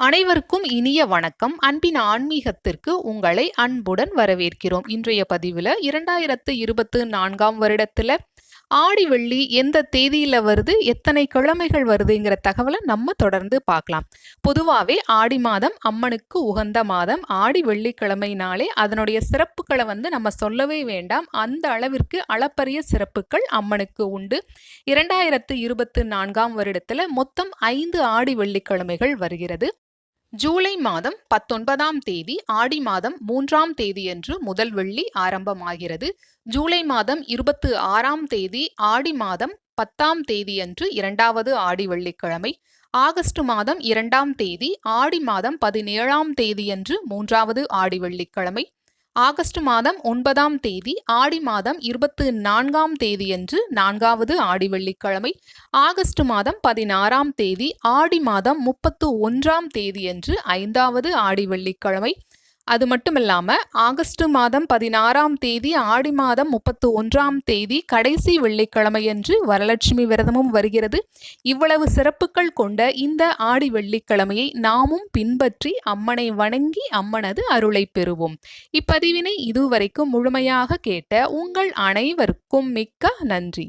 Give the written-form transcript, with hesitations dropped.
அனைவருக்கும் இனிய வணக்கம். அன்பின் ஆன்மீகத்திற்கு உங்களை அன்புடன் வரவேற்கிறோம். இன்றைய பதிவில் 2024ஆம் வருடத்தில் ஆடி வெள்ளி எந்த தேதியில் வருது, எத்தனை கிழமைகள் வருதுங்கிற தகவலை நம்ம தொடர்ந்து பார்க்கலாம். பொதுவாகவே ஆடி மாதம் அம்மனுக்கு உகந்த மாதம். ஆடி வெள்ளிக்கிழமைனாலே அதனுடைய சிறப்புகளை நம்ம சொல்லவே வேண்டாம். அந்த அளவிற்கு அளப்பரிய சிறப்புகள் அம்மனுக்கு உண்டு. 2024ஆம் வருடத்தில் மொத்தம் 5 ஆடி வெள்ளிக்கிழமைகள் வருகிறது. ஜூலை மாதம் 19ஆம் தேதி ஆடி மாதம் 3ஆம் தேதியன்று முதல் வெள்ளி ஆரம்பமாகிறது. ஜூலை மாதம் 26ஆம் தேதி ஆடி மாதம் 10ஆம் தேதியன்று 2வது ஆடி வெள்ளிக்கிழமை. ஆகஸ்ட் மாதம் 2ஆம் தேதி ஆடி மாதம் 17ஆம் தேதியன்று 3வது ஆடி வெள்ளிக்கிழமை. ஆகஸ்ட் மாதம் 9ஆம் தேதி ஆடி மாதம் 24ஆம் தேதியன்று 4வது ஆடி வெள்ளிக்கிழமை. ஆகஸ்ட் மாதம் 16ஆம் தேதி ஆடி மாதம் 31ஆம் தேதியன்று 5வது ஆடி வெள்ளிக்கிழமை. அது மட்டும் இல்லாமல் ஆகஸ்ட் மாதம் 16ஆம் தேதி ஆடி மாதம் 31ஆம் தேதி கடைசி வெள்ளிக்கிழமையன்று வரலட்சுமி விரதமும் வருகிறது. இவ்வளவு சிறப்புகள் கொண்ட இந்த ஆடி வெள்ளிக்கிழமையை நாமும் பின்பற்றி அம்மனை வணங்கி அம்மனது அருளை பெறுவோம். இப்பதிவினை இதுவரைக்கும் முழுமையாக கேட்ட உங்கள் அனைவருக்கும் மிக்க நன்றி.